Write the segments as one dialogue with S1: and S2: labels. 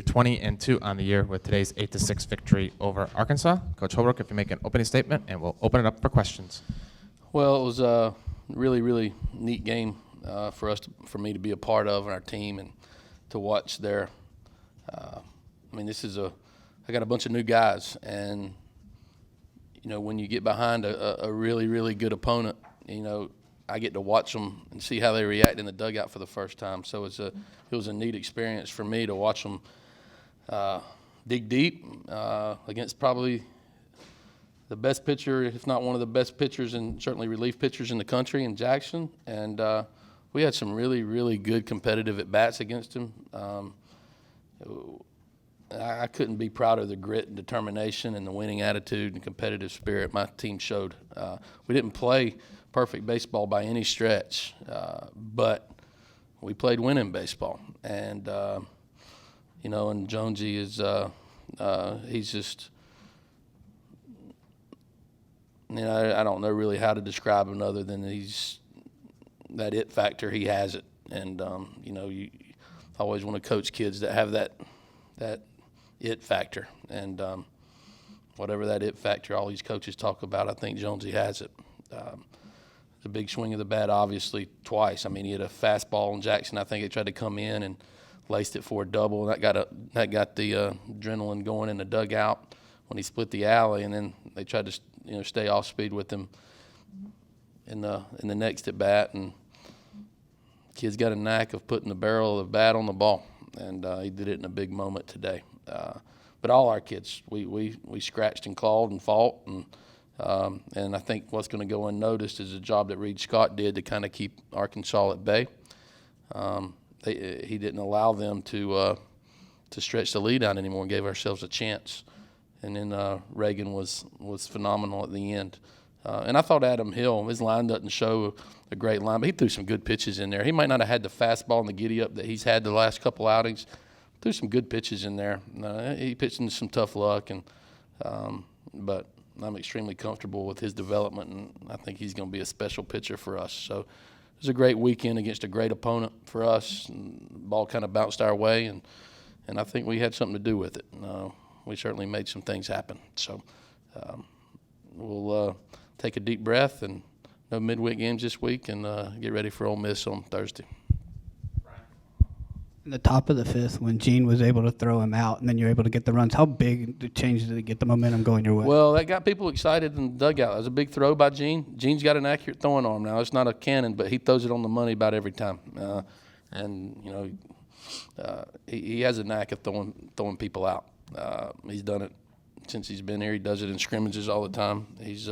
S1: 20-2 on the year with today's 8-6 victory over Arkansas. Coach Holbrook, if you make an opening statement, and we'll open it up for questions.
S2: Well, it was a really, really neat game for me to be a part of, and our team, and to watch their. I got a bunch of new guys, and when you get behind a really, really good opponent, I get to watch them and see how they react in the dugout for the first time. So it was a neat experience for me to watch them dig deep against probably the best pitcher, if not one of the best pitchers, and certainly relief pitchers in the country in Jackson. And we had some really, really good competitive at-bats against him. I couldn't be prouder of the grit and determination and the winning attitude and competitive spirit my team showed. We didn't play perfect baseball by any stretch, but we played winning baseball. And, and Jonesy is he's just I don't know really how to describe him other than he's that it factor. He has it. And, you always want to coach kids that have that it factor. And whatever that it factor all these coaches talk about, I think Jonesy has it. The big swing of the bat, obviously, twice. I mean, he had a fastball in Jackson. I think he tried to come in and laced it for a double. That got the adrenaline going in the dugout when he split the alley, and then they tried to stay off speed with him in the next at bat. And kid's got a knack of putting the barrel of the bat on the ball, and he did it in a big moment today. But all our kids, we scratched and clawed and fought, and I think what's going to go unnoticed is the job that Reed Scott did to kind of keep Arkansas at bay. He didn't allow them to stretch the lead out anymore and gave ourselves a chance. And then Reagan was phenomenal at the end. And I thought Adam Hill, his line doesn't show a great line, but he threw some good pitches in there. He might not have had the fastball and the giddy-up that he's had the last couple outings. Threw some good pitches in there. He pitched into some tough luck, but I'm extremely comfortable with his development, and I think he's going to be a special pitcher for us. So it was a great weekend against a great opponent for us. And the ball kind of bounced our way, and I think we had something to do with it. We certainly made some things happen. So we'll take a deep breath and no midweek games this week, and get ready for Ole Miss on Thursday.
S3: In the top of the fifth, when Gene was able to throw him out and then you're able to get the runs, how big the change did it get the momentum going your way?
S2: Well, that got people excited in the dugout. It was a big throw by Gene. Gene's got an accurate throwing arm now. It's not a cannon, but he throws it on the money about every time. He has a knack of throwing people out. He's done it since he's been here. He does it in scrimmages all the time. He's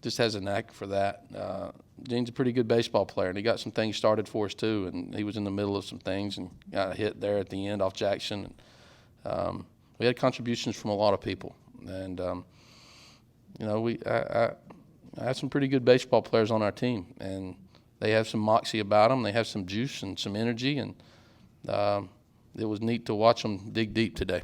S2: just has a knack for that. Gene's a pretty good baseball player, and he got some things started for us too, and he was in the middle of some things and got a hit there at the end off Jackson. And, we had contributions from a lot of people, and I have some pretty good baseball players on our team, and they have some moxie about them. They have some juice and some energy, and it was neat to watch them dig deep today.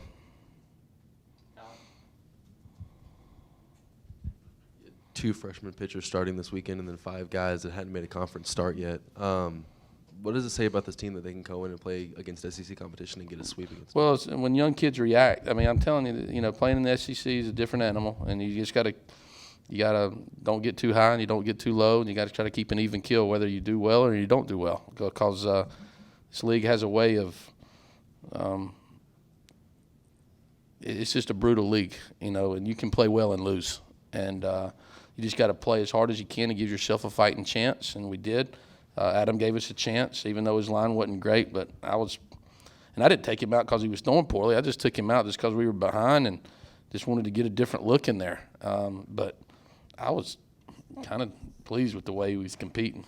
S4: Two freshman pitchers starting this weekend and then 5 guys that hadn't made a conference start yet. What does it say about this team that they can go in and play against SEC competition and get a sweep against them?
S2: Well, when young kids react, I mean, I'm telling you, playing in the SEC is a different animal, and you just gotta don't get too high and you don't get too low, and you got to try to keep an even keel whether you do well or you don't do well, because this league has a way of it's just a brutal league, and you can play well and lose, and you just got to play as hard as you can to give yourself a fighting chance, and we did. Adam gave us a chance, even though his line wasn't great. But I didn't take him out because he was throwing poorly. I just took him out just because we were behind and just wanted to get a different look in there. But I was kind of pleased with the way he was competing.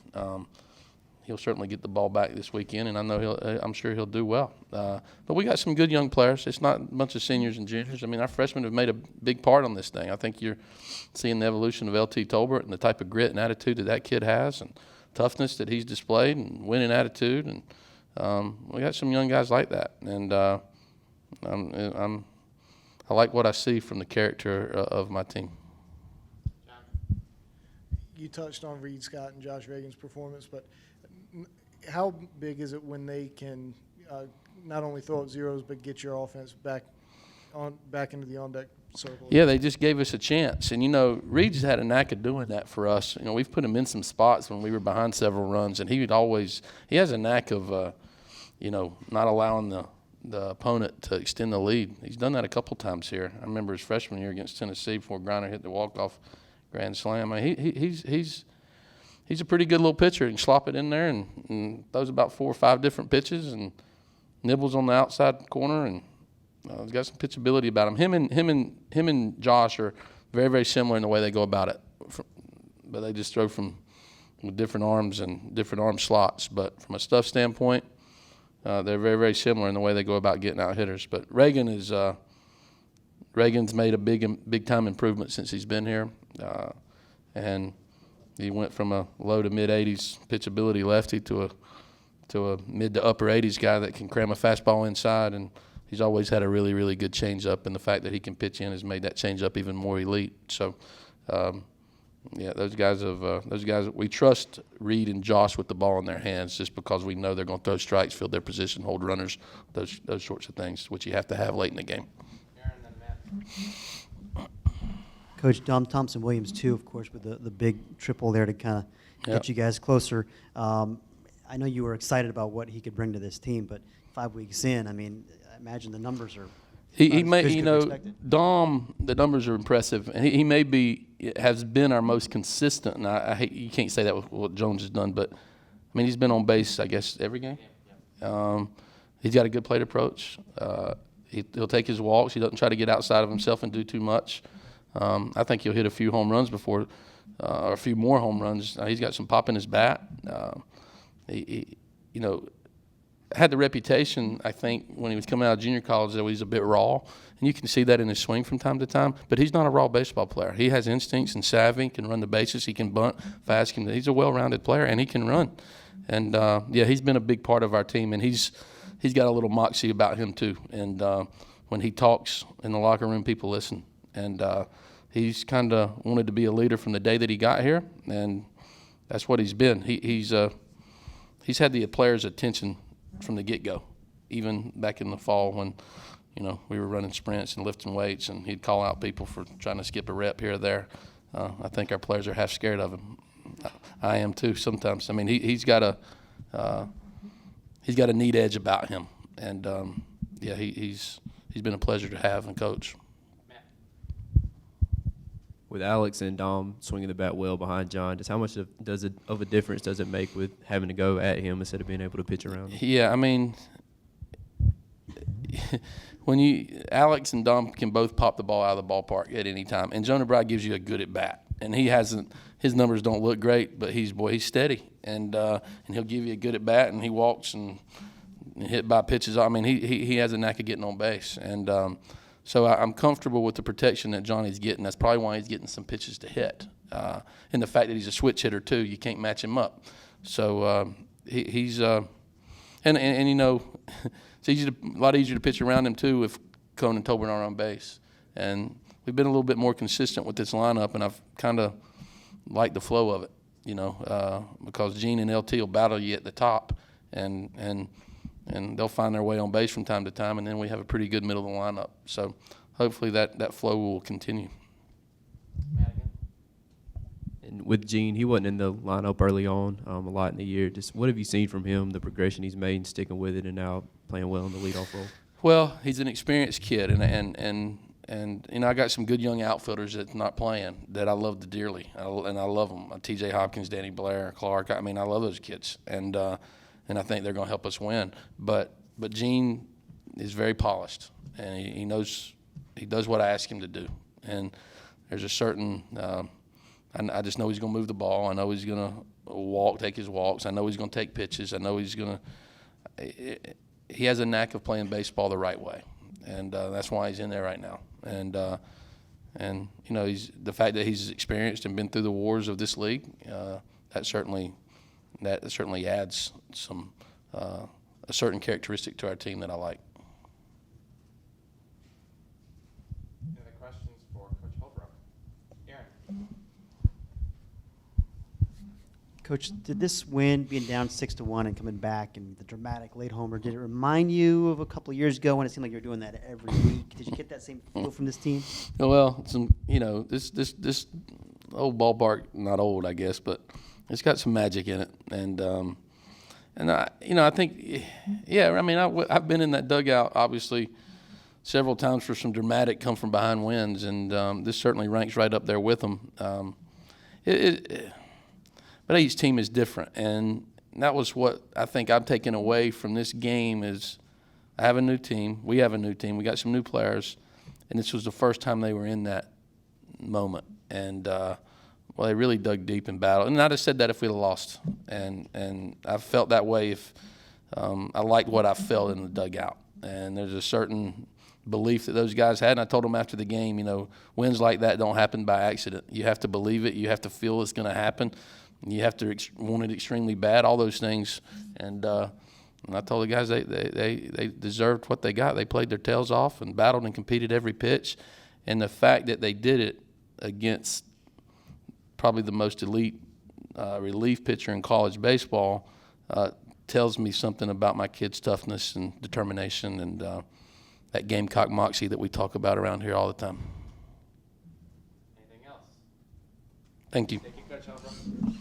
S2: He'll certainly get the ball back this weekend, and I'm sure he'll do well. But we got some good young players. It's not a bunch of seniors and juniors. I mean, our freshmen have made a big part on this thing. I think you're seeing the evolution of LT Tolbert and the type of grit and attitude that kid has, and toughness that he's displayed, and winning attitude. And we got some young guys like that. And I like what I see from the character of my team.
S5: You touched on Reed Scott and Josh Reagan's performance, but how big is it when they can not only throw up zeros, but get your offense back into the on-deck circle.
S2: Yeah, they just gave us a chance. And, you know, Reed's had a knack of doing that for us. You know, we've put him in some spots when we were behind several runs, and he has a knack of, you know, not allowing the opponent to extend the lead. He's done that a couple times here. I remember his freshman year against Tennessee before Griner hit the walk-off grand slam. I mean, he's a pretty good little pitcher. He can slop it in there and throws about 4 or 5 different pitches and nibbles on the outside corner, and he's got some pitchability about him. Him and Josh are very, very similar in the way they go about it, but they just throw with different arms and different arm slots. But from a stuff standpoint, they're very, very similar in the way they go about getting out hitters. But Reagan's made a big time improvement since he's been here, and he went from a low to mid 80s pitchability lefty to a mid to upper 80s guy that can cram a fastball inside, and he's always had a really, really good changeup, and the fact that he can pitch in has made that changeup even more elite. So, yeah, those guys we trust Reed and Josh with the ball in their hands just because we know they're going to throw strikes, field their position, hold runners, those sorts of things, which you have to have late in the game.
S6: Coach Thompson-Williams, too, of course, with the big triple there to kind of get you guys closer. I know you were excited about what he could bring to this team, but 5 weeks in, I mean, I imagine the numbers are
S2: He may,
S6: good as
S2: you
S6: could
S2: know,
S6: be expected.
S2: Dom, the numbers are impressive, and he has been our most consistent. And I hate, you can't say that with what Jones has done, but I mean he's been on base, I guess, every game. He's got a good plate approach. He'll take his walks. He doesn't try to get outside of himself and do too much. I think he'll hit a few home runs or a few more home runs. He's got some pop in his bat. He you know, had the reputation, I think, when he was coming out of junior college that he was a bit raw, and you can see that in his swing from time to time. But he's not a raw baseball player. He has instincts and savvy, can run the bases, he can bunt fast. He's a well-rounded player, and he can run. And yeah, he's been a big part of our team, and he's got a little moxie about him too. And when he talks in the locker room, people listen. And he's kind of wanted to be a leader from the day that he got here, and that's what he's been. He's had the players' attention from the get-go, even back in the fall when, you know, we were running sprints and lifting weights, and he'd call out people for trying to skip a rep here or there. I think our players are half scared of him. I am too sometimes. I mean, he's got a neat edge about him, and yeah, he's been a pleasure to have and coach.
S7: With Alex and Dom swinging the bat well behind John, just how much of a difference does it make with having to go at him instead of being able to pitch around him?
S2: Yeah, I mean, when Alex and Dom can both pop the ball out of the ballpark at any time, and Jonah Bride gives you a good at bat, and his numbers don't look great, but he's steady, and he'll give you a good at bat, and he walks and hit by pitches. I mean, he has a knack of getting on base, and so I'm comfortable with the protection that Johnny's getting. That's probably why he's getting some pitches to hit. And the fact that he's a switch hitter too, you can't match him up. So he's and you know, it's a lot easier to pitch around him too if Cone and Tobin are on base. And we've been a little bit more consistent with this lineup, and I've kind of liked the flow of it, you know, because Gene and LT will battle you at the top, and they'll find their way on base from time to time, and then we have a pretty good middle of the lineup. So hopefully that flow will continue.
S7: And with Gene, he wasn't in the lineup early on a lot in the year. Just what have you seen from him, the progression he's made, and sticking with it, and now playing well in the leadoff role?
S2: Well, he's an experienced kid, and you know, I got some good young outfielders that's not playing that I love dearly, and I love them. T.J. Hopkins, Danny Blair, Clark. I mean, I love those kids, and I think they're going to help us win. But Gene is very polished, and he knows he does what I ask him to do. And there's a certain I just know he's going to move the ball. I know he's going to take his walks. I know he's going to take pitches. I know he's going to. He has a knack of playing baseball the right way, and that's why he's in there right now. And you know, the fact that he's experienced and been through the wars of this league, that certainly adds some a certain characteristic to our team that I like.
S1: Any other questions for Coach Holbrook? Aaron.
S6: Coach, did this win, being down 6-1 and coming back, and the dramatic late homer, did it remind you of a couple of years ago when it seemed like you were doing that every week? Did you get that same feel from this team?
S2: Well, this old ballpark, not old, I guess, but it's got some magic in it, and I think, yeah, I mean, I've been in that dugout obviously several times for some dramatic come from behind wins, and this certainly ranks right up there with them. But each team is different, and that was what I think I'm taking away from this game is I have a new team. We have a new team. We got some new players, and this was the first time they were in that moment. And, well, they really dug deep in battle. And I'd have said that if we'd have lost. And I felt that way if I liked what I felt in the dugout. And there's a certain belief that those guys had. And I told them after the game, wins like that don't happen by accident. You have to believe it. You have to feel it's going to happen. You have to want it extremely bad, all those things. And I told the guys they deserved what they got. They played their tails off and battled and competed every pitch. And the fact that they did it against probably the most elite relief pitcher in college baseball tells me something about my kids' toughness and determination and that Gamecock moxie that we talk about around here all the time.
S1: Anything else?
S2: Thank you.
S1: Thank you, Coach Holbrook.